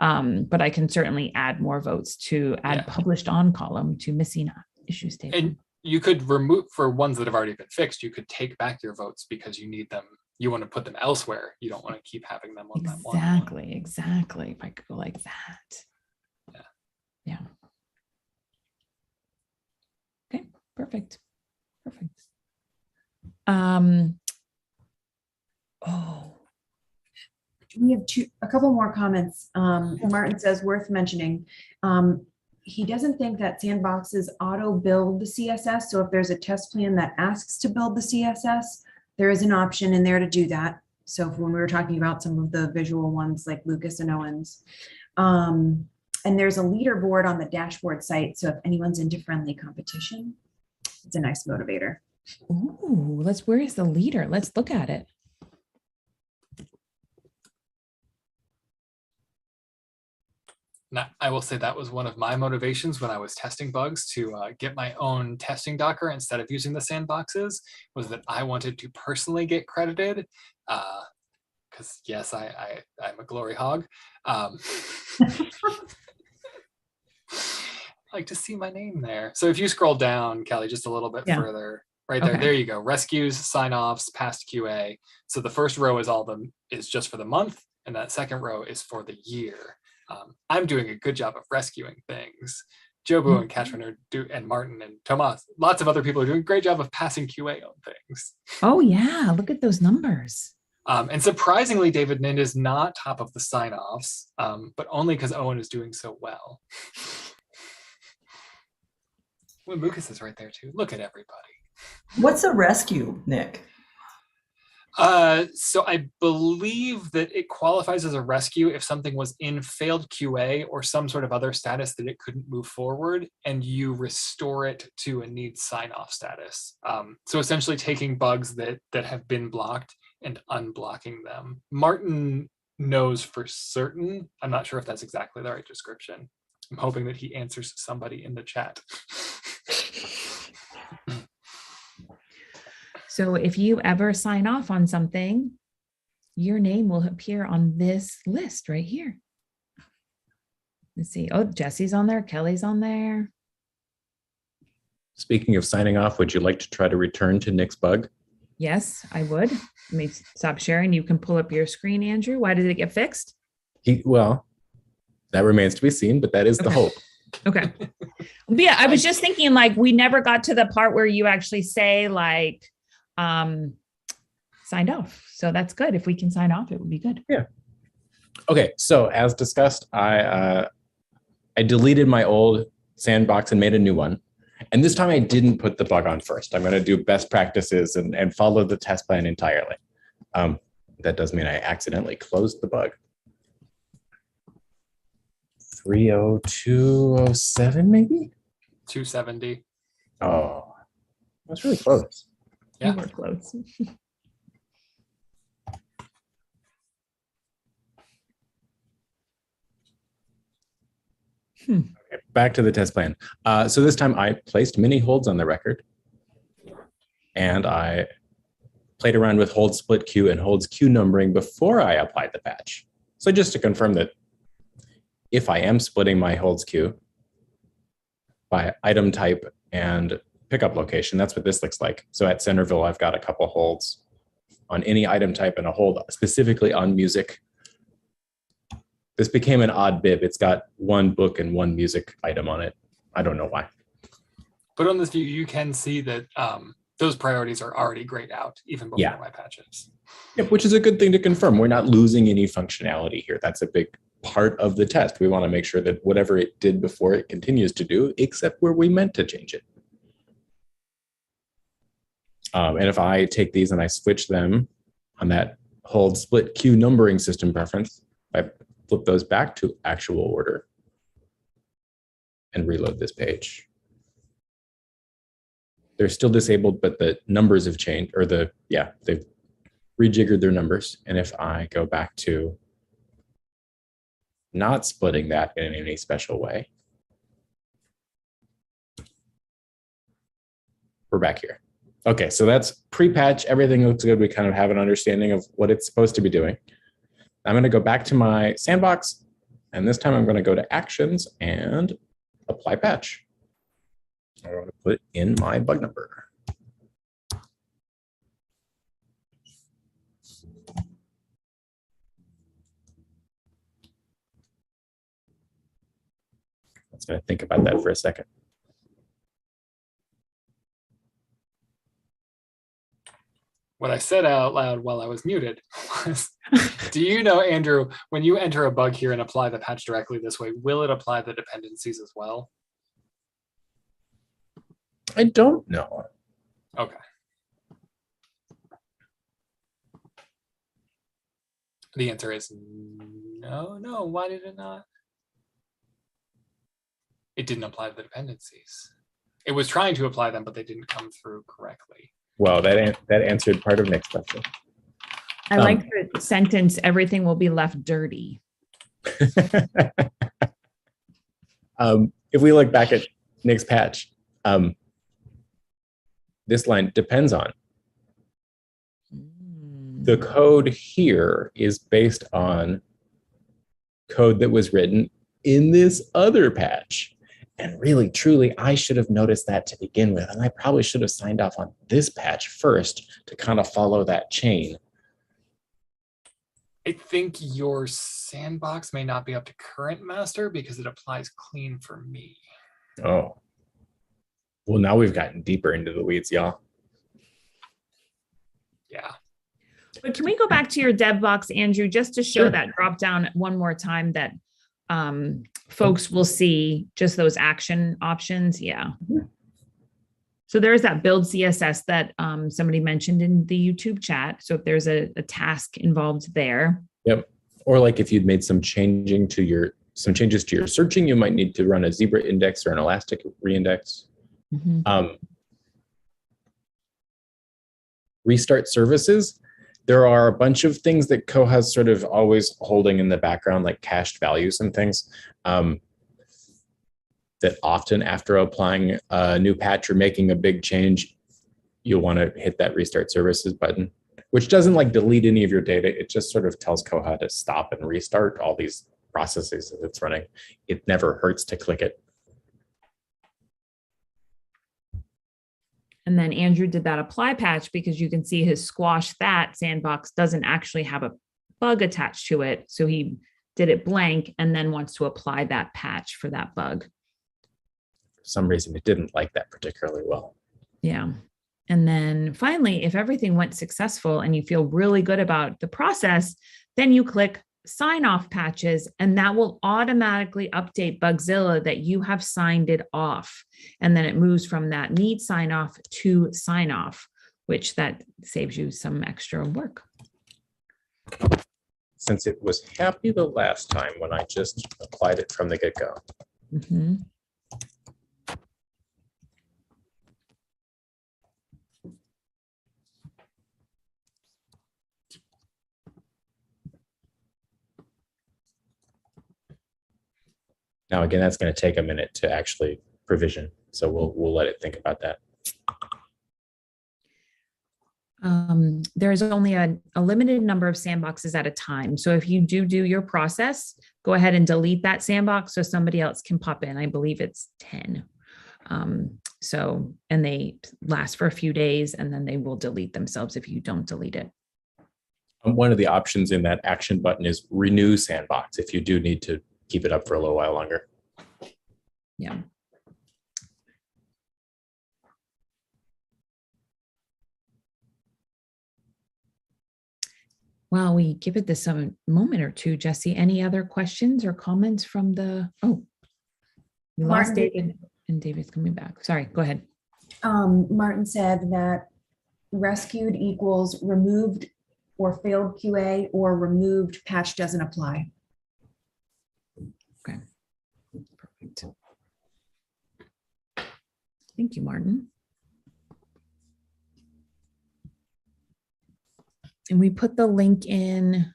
But I can certainly add more votes to add published on column to missing issues table. And you could remove, for ones that have already been fixed, you could take back your votes because you need them. You want to put them elsewhere. You don't want to keep having them on that one. Exactly. If I could go like that. Yeah. Okay, perfect. We have a couple more comments. Martin says, worth mentioning. He doesn't think that Sandboxes auto build the CSS. So if there's a test plan that asks to build the CSS, there is an option in there to do that. So when we were talking about some of the visual ones like Lucas and Owens, and there's a leaderboard on the dashboard site. So if anyone's into friendly competition, it's a nice motivator. Ooh, where is the leader? Let's look at it. Now, I will say that was one of my motivations when I was testing bugs to get my own testing Docker instead of using the Sandboxes, was that I wanted to personally get credited. Because yes, I'm a glory hog. I like to see my name there. So if you scroll down, Kelly, just a little bit further, right there, there you go. Rescues, sign-offs, past QA. So the first row is just for the month, and that second row is for the year. I'm doing a good job of rescuing things. Jobu and Cashman and Martin and Tomas, lots of other people are doing a great job of passing QA on things. Oh yeah, look at those numbers. And surprisingly, David Nind is not top of the sign-offs, but only because Owen is doing so well. Well, Lucas is right there too. Look at everybody. What's a rescue, Nick? So I believe that it qualifies as a rescue if something was in failed QA or some sort of other status that it couldn't move forward, and you restore it to a needs sign-off status. So essentially taking bugs that have been blocked and unblocking them. Martin knows for certain. I'm not sure if that's exactly the right description. I'm hoping that he answers somebody in the chat. So if you ever sign off on something, your name will appear on this list right here. Let's see. Oh, Jesse's on there. Kelly's on there. Speaking of signing off, would you like to try to return to Nick's bug? Yes, I would. Let me stop sharing. You can pull up your screen, Andrew. Why did it get fixed? Well, that remains to be seen, but that is the hope. Okay. Yeah, I was just thinking like we never got to the part where you actually say like, signed off. So that's good. If we can sign off, it would be good. Yeah. Okay. So as discussed, I deleted my old sandbox and made a new one. And this time I didn't put the bug on first. I'm going to do best practices and follow the test plan entirely. That does mean I accidentally closed the bug. 30207 maybe? 270. Oh, that's really close. Yeah. You were close. Okay, back to the test plan. So this time I placed mini holds on the record, and I played around with hold split queue and holds queue numbering before I applied the patch. So just to confirm that if I am splitting my holds queue by item type and pickup location, that's what this looks like. So at Centerville, I've got a couple holds on any item type and a hold specifically on music. This became an odd bib. It's got one book and one music item on it. I don't know why. But on this view, you can see that those priorities are already grayed out even before my patches. Yep, which is a good thing to confirm. We're not losing any functionality here. That's a big part of the test. We want to make sure that whatever it did before it continues to do, except where we meant to change it. And if I take these and I switch them on that hold split queue numbering system preference, I flip those back to actual order and reload this page. They're still disabled, but the numbers have changed, or they've rejiggered their numbers. And if I go back to not splitting that in any special way, we're back here. Okay, so that's pre-patch. Everything looks good. We kind of have an understanding of what it's supposed to be doing. I'm going to go back to my sandbox, and this time I'm going to go to actions and apply patch. I'm going to put in my bug number. Let's think about that for a second. What I said out loud while I was muted was, do you know, Andrew, when you enter a bug here and apply the patch directly this way, will it apply the dependencies as well? I don't know. Okay. The answer is no. Why did it not? It didn't apply the dependencies. It was trying to apply them, but they didn't come through correctly. Well, that answered part of Nick's question. I like the sentence, everything will be left dirty. If we look back at Nick's patch, this line depends on. The code here is based on code that was written in this other patch. And really, truly, I should have noticed that to begin with. And I probably should have signed off on this patch first to kind of follow that chain. I think your sandbox may not be up to current master because it applies clean for me. Oh, well, now we've gotten deeper into the weeds, y'all. Yeah. But can we go back to your dev box, Andrew, just to show Sure. that drop down one more time that folks will see just those action options? Yeah. So there's that build CSS that somebody mentioned in the YouTube chat. So if there's a task involved there. Yep. Or like if you'd made some changes to your searching, you might need to run a zebra index or an elastic reindex. Restart services. There are a bunch of things that Koha's sort of always holding in the background, like cached values and things that often after applying a new patch or making a big change, you'll want to hit that restart services button, which doesn't like delete any of your data. It just sort of tells Koha to stop and restart all these processes that it's running. It never hurts to click it. And then Andrew did that apply patch because you can see his squash that Sandbox doesn't actually have a bug attached to it. So he did it blank and then wants to apply that patch for that bug. For some reason, it didn't like that particularly well. Yeah. And then finally, if everything went successful and you feel really good about the process, then you click sign off patches, and that will automatically update Bugzilla that you have signed it off. And then it moves from that need sign off to sign off, which that saves you some extra work. Since it was happy the last time when I just applied it from the get-go. Mm-hmm. Now, again, that's going to take a minute to actually provision. So we'll let it think about that. There's only a limited number of sandboxes at a time. So if you do your process, go ahead and delete that sandbox so somebody else can pop in. I believe it's 10. And they last for a few days and then they will delete themselves if you don't delete it. One of the options in that action button is renew sandbox if you do need to keep it up for a little while longer. Yeah. While we give it this a moment or two, Jesse, any other questions or comments from we lost David and David's coming back. Sorry, go ahead. Martin said that rescued equals removed or failed QA or removed patch doesn't apply. Okay. Perfect. Thank you, Martin. And we put the link in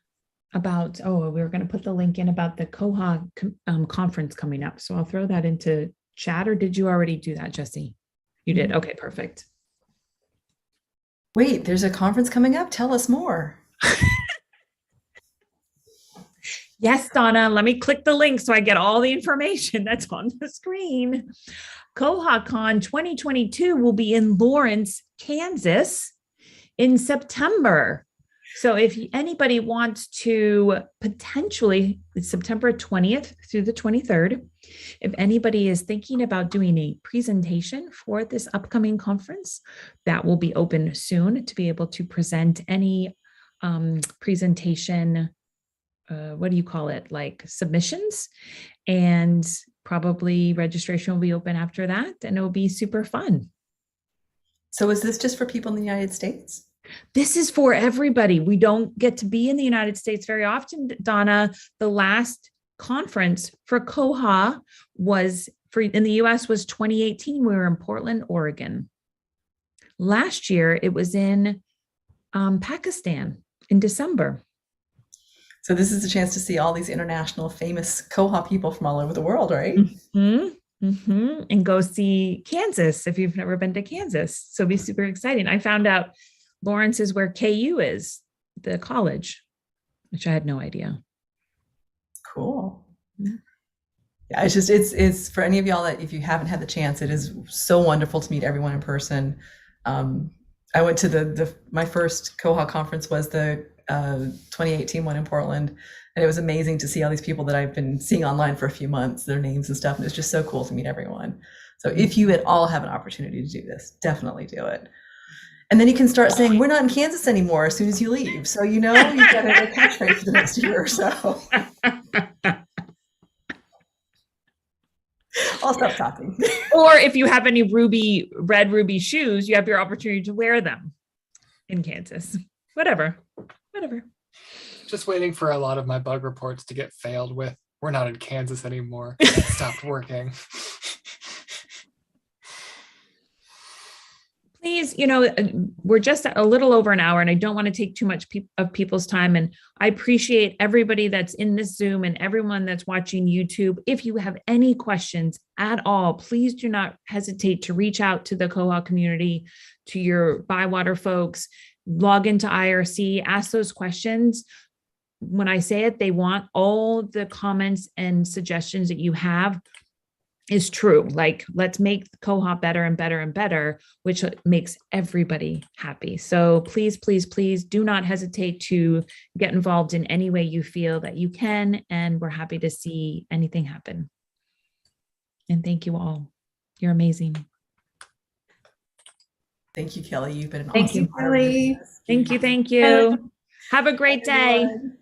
about, we were going to put the link in about the Koha conference coming up. So I'll throw that into chat, or did you already do that, Jesse? You did. Okay, perfect. Wait, there's a conference coming up. Tell us more. Yes, Donna, let me click the link so I get all the information that's on the screen. KohaCon 2022 will be in Lawrence, Kansas in September. So if anybody wants to potentially, it's September 20th through the 23rd. If anybody is thinking about doing a presentation for this upcoming conference, that will be open soon to be able to present any presentation, what do you call it? Like submissions, and probably registration will be open after that, and it will be super fun. So is this just for people in the United States? This is for everybody. We don't get to be in the United States very often, Donna. The last conference for Koha in the US was 2018. We were in Portland, Oregon. Last year, it was in Pakistan in December. So this is a chance to see all these international famous Koha people from all over the world, right? Mm-hmm. Mm-hmm. And go see Kansas if you've never been to Kansas. So it'll be super exciting. I found out Lawrence is where KU is, the college, which I had no idea. Cool. Yeah, it's for any of y'all that if you haven't had the chance, it is so wonderful to meet everyone in person. I went to my first Koha conference was the 2018 one in Portland. And it was amazing to see all these people that I've been seeing online for a few months, their names and stuff. And it's just so cool to meet everyone. So if you at all have an opportunity to do this, definitely do it. And then you can start saying, we're not in Kansas anymore as soon as you leave. So, you know, you've got a catchphrase for the next year or so. I'll stop talking. Or if you have any red ruby shoes, you have your opportunity to wear them in Kansas. Whatever. Just waiting for a lot of my bug reports to get failed with, we're not in Kansas anymore. It stopped working. Please, we're just a little over an hour and I don't want to take too much of people's time. And I appreciate everybody that's in this Zoom and everyone that's watching YouTube. If you have any questions at all, please do not hesitate to reach out to the Koha community, to your ByWater folks, log into IRC, ask those questions. When I say it, they want all the comments and suggestions that you have is true. Like, let's make Koha better and better and better, which makes everybody happy. So please, please, please do not hesitate to get involved in any way you feel that you can. And we're happy to see anything happen. And thank you all. You're amazing. Thank you, Kelly. You've been an Thank awesome you, part of Kelly. this. Thank you. Have a great day. Everyone.